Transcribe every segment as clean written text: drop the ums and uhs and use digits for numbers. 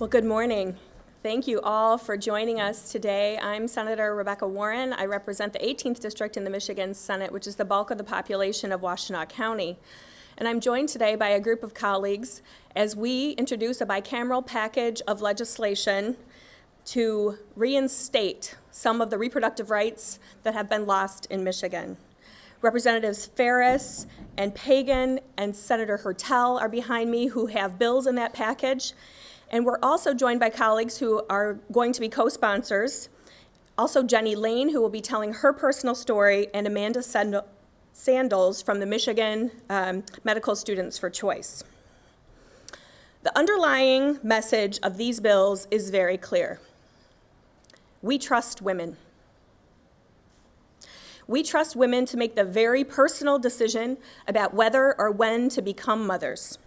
Well, good morning. Thank you all for joining us today. I'm Senator Rebecca Warren. I represent the 18th District in the Michigan Senate, which is the bulk of the population of Washtenaw County. And I'm joined today by a group of colleagues as we introduce a bicameral package of legislation to reinstate some of the reproductive rights that have been lost in Michigan. Representatives Ferris and Pagan and Senator Hertel are behind me who have bills in that package. And we're also joined by colleagues who are going to be co-sponsors. Also Jenny Lane, who will be telling her personal story, and Amanda Sandals from the Michigan Medical Students for Choice. The underlying message of these bills is very clear. We trust women. We trust women to make the very personal decision about whether or when to become mothers.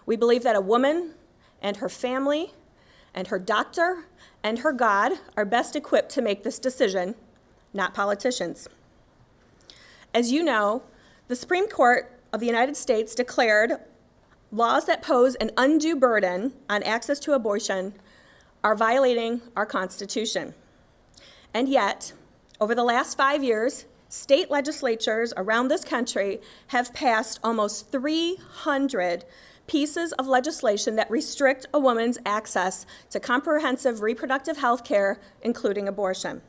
We believe that a woman and her family and her doctor and her God are best equipped to make this decision, not politicians. As you know, the Supreme Court of the United States declared laws that pose an undue burden on access to abortion are violating our Constitution. And yet, over the last 5 years, state legislatures around this country have passed almost 300 pieces of legislation that restrict a woman's access to comprehensive reproductive health care, including abortion.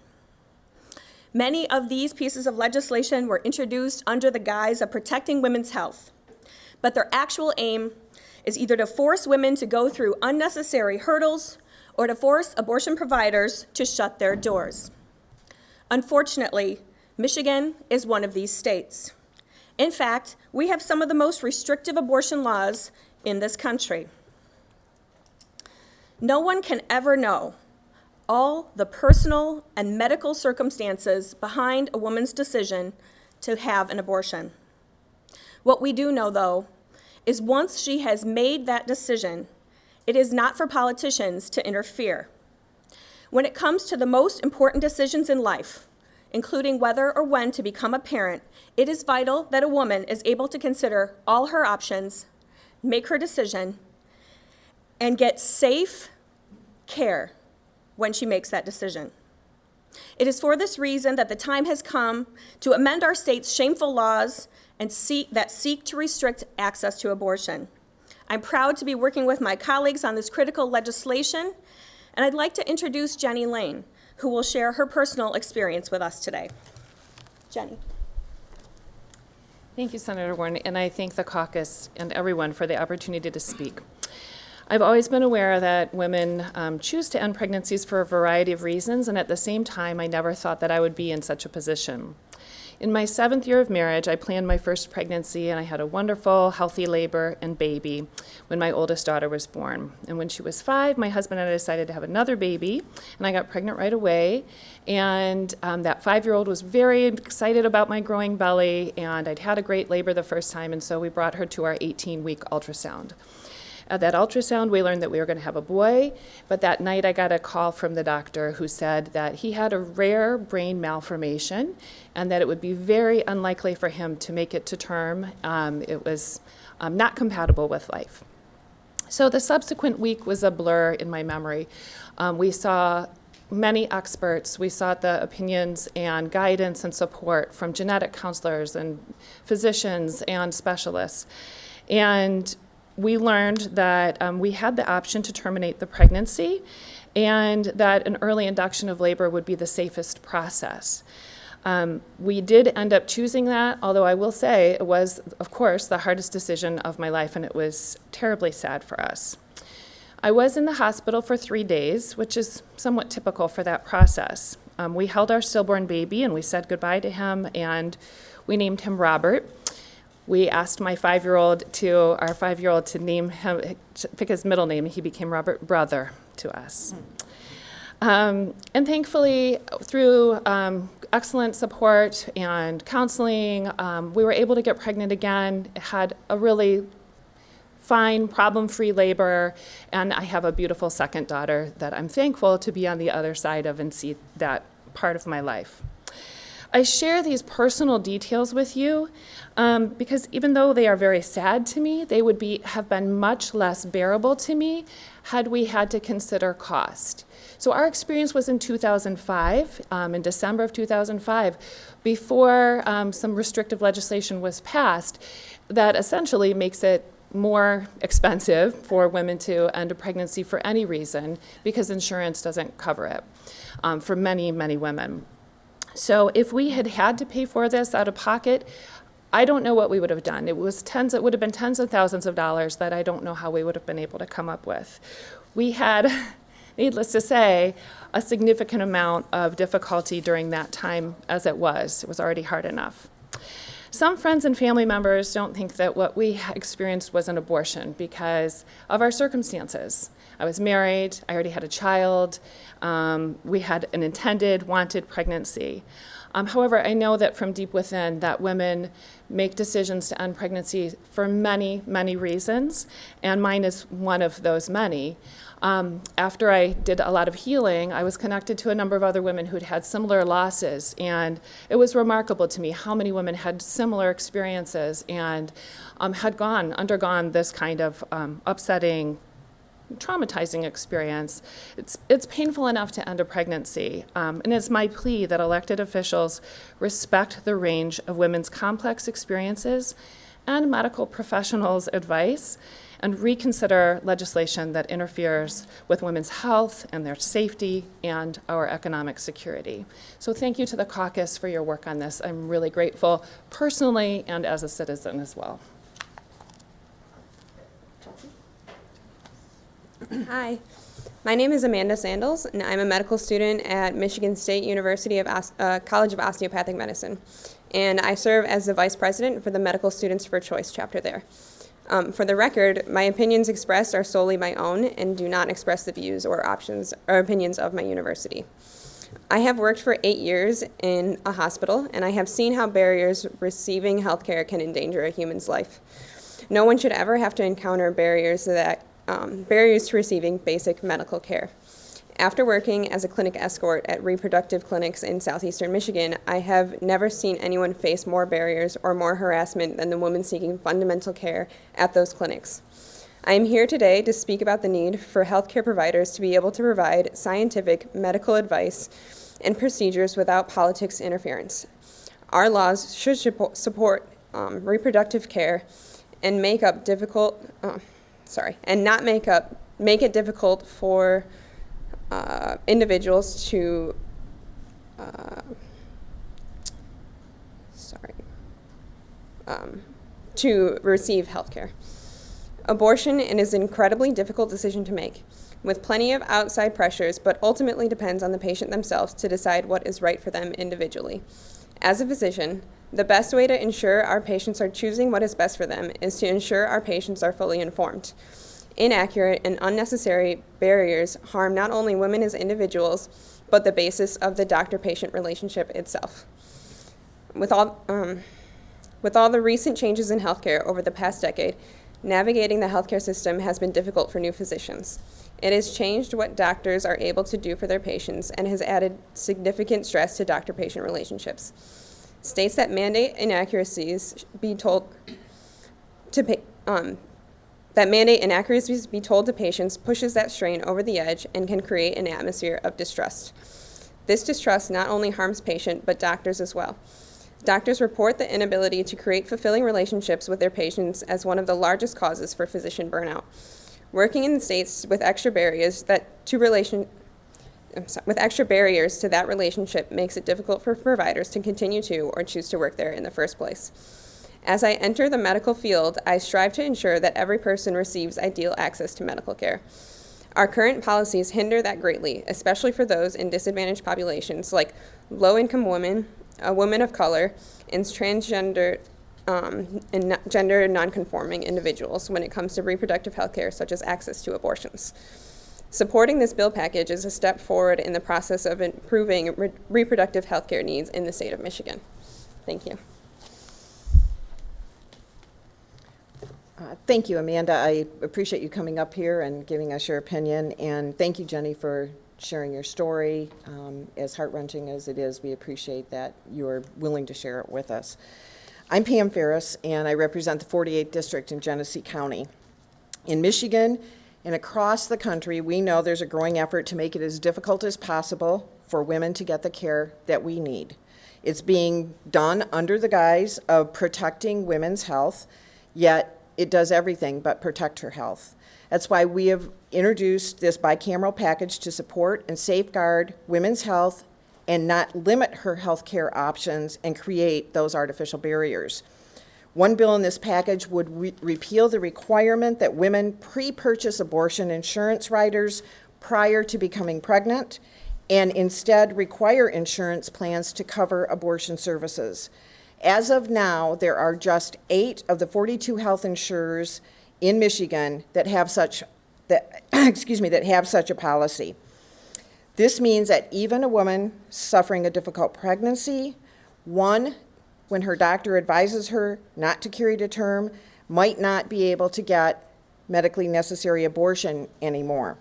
Many of these pieces of legislation were introduced under the guise of protecting women's health, but their actual aim is either to force women to go through unnecessary hurdles or to force abortion providers to shut their doors. Unfortunately, Michigan is one of these states. In fact, we have some of the most restrictive abortion laws in this country. No one can ever know all the personal and medical circumstances behind a woman's decision to have an abortion. What we do know, though, is once she has made that decision, it is not for politicians to interfere. When it comes to the most important decisions in life, including whether or when to become a parent, it is vital that a woman is able to consider all her options, make her decision, and get safe care when she makes that decision. It is for this reason that the time has come to amend our state's shameful laws and seek to restrict access to abortion. I'm proud to be working with my colleagues on this critical legislation, and I'd like to introduce Jenny Lane, who will share her personal experience with us today. Jenny. Thank you, Senator Warren, and I thank the caucus and everyone for the opportunity to speak. I've always been aware that women choose to end pregnancies for a variety of reasons, and at the same time, I never thought that I would be in such a position. In my 7th year of marriage, I planned my first pregnancy, and I had a wonderful, healthy labor and baby when my oldest daughter was born. And when she was 5, my husband and I decided to have another baby, and I got pregnant right away. And that 5-year-old was very excited about my growing belly, and I'd had a great labor the first time, and so we brought her to our 18-week ultrasound. At that ultrasound, we learned that we were going to have a boy, but that night I got a call from the doctor who said that he had a rare brain malformation and that it would be very unlikely for him to make it to term. It was not compatible with life. So the subsequent week was a blur in my memory. We saw many experts. We sought the opinions and guidance and support from genetic counselors and physicians and specialists. And we learned that we had the option to terminate the pregnancy and that an early induction of labor would be the safest process. We did end up choosing that, although I will say it was, of course, the hardest decision of my life, and it was terribly sad for us. I was in the hospital for 3 days, which is somewhat typical for that process. We held our stillborn baby and we said goodbye to him, and we named him Robert. We asked our 5-year-old to name him, to pick his middle name, and he became Robert Brother to us. And thankfully, through excellent support and counseling, we were able to get pregnant again, had a really fine, problem-free labor, and I have a beautiful second daughter that I'm thankful to be on the other side of and see that part of my life. I share these personal details with you because even though they are very sad to me, they would have been much less bearable to me had we had to consider cost. So our experience was in 2005, in December of 2005, before some restrictive legislation was passed that essentially makes it more expensive for women to end a pregnancy for any reason because insurance doesn't cover it for many, many women. So if we had had to pay for this out of pocket, I don't know what we would have done. It would have been tens of thousands of dollars that I don't know how we would have been able to come up with. We had, needless to say, a significant amount of difficulty during that time as it was. It was already hard enough. Some friends and family members don't think that what we experienced was an abortion because of our circumstances. I was married, I already had a child, we had an intended, wanted pregnancy. However, I know that from deep within that women make decisions to end pregnancy for many, many reasons, and mine is one of those many. After I did a lot of healing, I was connected to a number of other women who'd had similar losses, and it was remarkable to me how many women had similar experiences and had undergone this kind of upsetting, traumatizing experience. It's painful enough to end a pregnancy, and it's my plea that elected officials respect the range of women's complex experiences and medical professionals' advice and reconsider legislation that interferes with women's health and their safety and our economic security. So thank you to the caucus for your work on this. I'm really grateful personally and as a citizen as well. Hi, my name is Amanda Sandals, and I'm a medical student at Michigan State University College of Osteopathic Medicine, and I serve as the Vice President for the Medical Students for Choice chapter there. For the record, my opinions expressed are solely my own and do not express the views or opinions of my university. I have worked for 8 years in a hospital, and I have seen how barriers receiving health care can endanger a human's life. No one should ever have to encounter barriers to receiving basic medical care. After working as a clinic escort at Reproductive clinics in southeastern Michigan, I have never seen anyone face more barriers or more harassment than the women seeking fundamental care at those clinics. I am here today to speak about the need for healthcare providers to be able to provide scientific medical advice and procedures without politics interference. Our laws should support reproductive care and make it difficult for individuals to receive health care. Abortion is an incredibly difficult decision to make, with plenty of outside pressures, but ultimately depends on the patient themselves to decide what is right for them individually. As a physician, the best way to ensure our patients are choosing what is best for them is to ensure our patients are fully informed. Inaccurate and unnecessary barriers harm not only women as individuals, but the basis of the doctor-patient relationship itself. With all the recent changes in healthcare over the past decade, navigating the healthcare system has been difficult for new physicians. It has changed what doctors are able to do for their patients and has added significant stress to doctor-patient relationships. States that mandate inaccuracies be told to patients pushes that strain over the edge and can create an atmosphere of distrust. This distrust not only harms patient, but doctors as well. Doctors report the inability to create fulfilling relationships with their patients as one of the largest causes for physician burnout. Working in the states with extra barriers to that relationship makes it difficult for providers to continue to or choose to work there in the first place. As I enter the medical field, I strive to ensure that every person receives ideal access to medical care. Our current policies hinder that greatly, especially for those in disadvantaged populations like low-income women, women of color, and transgender and gender non-conforming individuals when it comes to reproductive health care, such as access to abortions. Supporting this bill package is a step forward in the process of improving reproductive health care needs in the state of Michigan. Thank you. Thank you, Amanda. I appreciate you coming up here and giving us your opinion, and thank you, Jenny, for sharing your story. As heart-wrenching as it is, we appreciate that you are willing to share it with us. I'm Pam Ferris, and I represent the 48th District in Genesee County. In Michigan and across the country, we know there's a growing effort to make it as difficult as possible for women to get the care that we need. It's being done under the guise of protecting women's health, yet it does everything but protect her health. That's why we have introduced this bicameral package to support and safeguard women's health and not limit her health care options and create those artificial barriers. One bill in this package would repeal the requirement that women pre-purchase abortion insurance riders prior to becoming pregnant and instead require insurance plans to cover abortion services. As of now, there are just 8 of the 42 health insurers in Michigan that have such a policy. This means that even a woman suffering a difficult pregnancy, one, when her doctor advises her not to carry to term, might not be able to get medically necessary abortion anymore.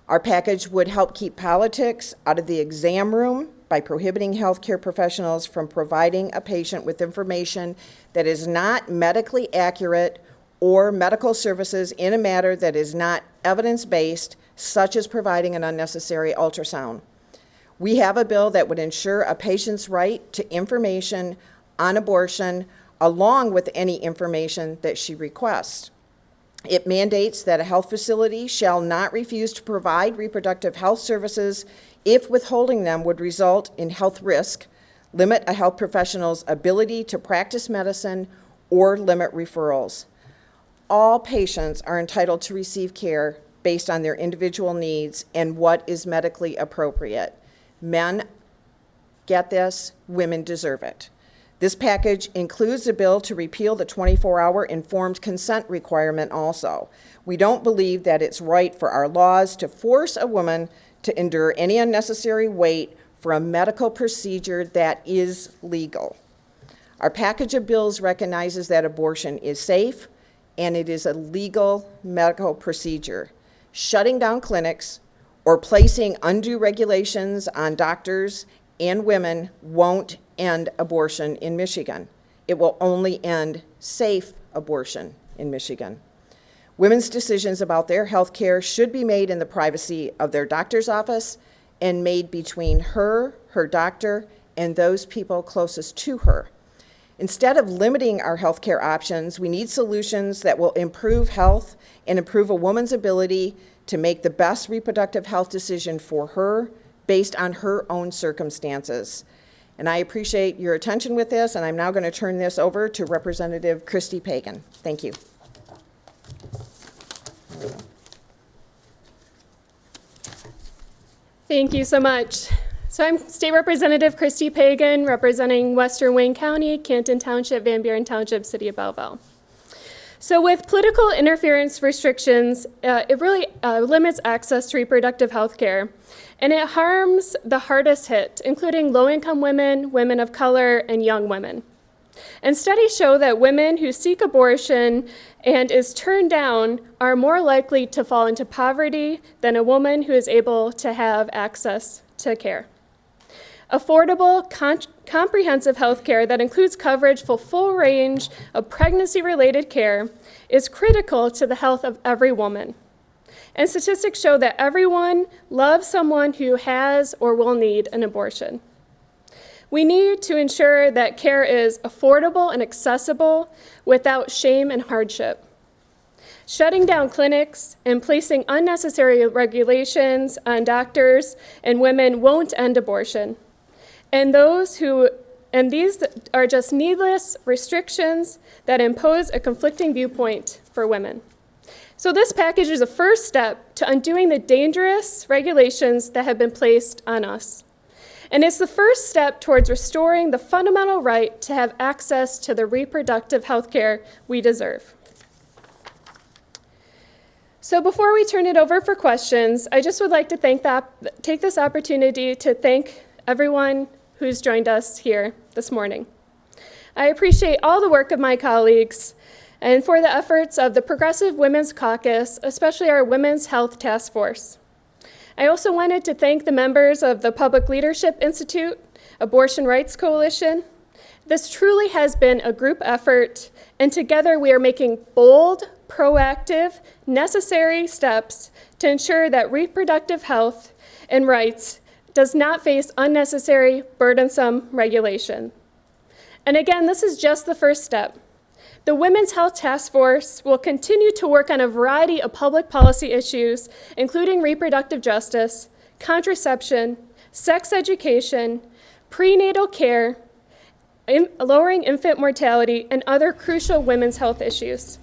Our package would help keep politics out of the exam room by prohibiting healthcare professionals from providing a patient with information that is not medically accurate or medical services in a matter that is not evidence-based, such as providing an unnecessary ultrasound. We have a bill that would ensure a patient's right to information on abortion along with any information that she requests. It mandates that a health facility shall not refuse to provide reproductive health services if withholding them would result in health risk, limit a health professional's ability to practice medicine, or limit referrals. All patients are entitled to receive care based on their individual needs and what is medically appropriate. Men get this, women deserve it. This package includes a bill to repeal the 24-hour informed consent requirement also. We don't believe that it's right for our laws to force a woman to endure any unnecessary wait for a medical procedure that is legal. Our package of bills recognizes that abortion is safe and it is a legal medical procedure. Shutting down clinics or placing undue regulations on doctors and women won't end abortion in Michigan. It will only end safe abortion in Michigan. Women's decisions about their health care should be made in the privacy of their doctor's office and made between her, her doctor, and those people closest to her. Instead of limiting our health care options, we need solutions that will improve health and improve a woman's ability to make the best reproductive health decision for her based on her own circumstances. And I appreciate your attention with this, and I'm now going to turn this over to Representative Christy Pagan. Thank you. Thank you so much. So I'm State Representative Christy Pagan, representing Western Wayne County, Canton Township, Van Buren Township, City of Belleville. So with political interference restrictions, it really limits access to reproductive health care, and it harms the hardest hit, including low-income women, women of color, and young women. And studies show that women who seek abortion and is turned down are more likely to fall into poverty than a woman who is able to have access to care. Affordable, comprehensive health care that includes coverage for full range of pregnancy-related care is critical to the health of every woman. And statistics show that everyone loves someone who has or will need an abortion. We need to ensure that care is affordable and accessible without shame and hardship. Shutting down clinics and placing unnecessary regulations on doctors and women won't end abortion. And these are just needless restrictions that impose a conflicting viewpoint for women. So this package is a first step to undoing the dangerous regulations that have been placed on us. And it's the first step towards restoring the fundamental right to have access to the reproductive health care we deserve. So before we turn it over for questions, I just would like to take this opportunity to thank everyone who's joined us here this morning. I appreciate all the work of my colleagues and for the efforts of the Progressive Women's Caucus, especially our Women's Health Task Force. I also wanted to thank the members of the Public Leadership Institute, Abortion Rights Coalition. This truly has been a group effort, and together we are making bold, proactive, necessary steps to ensure that reproductive health and rights does not face unnecessary, burdensome regulation. And again, this is just the first step. The Women's Health Task Force will continue to work on a variety of public policy issues, including reproductive justice, contraception, sex education, prenatal care, lowering infant mortality, and other crucial women's health issues.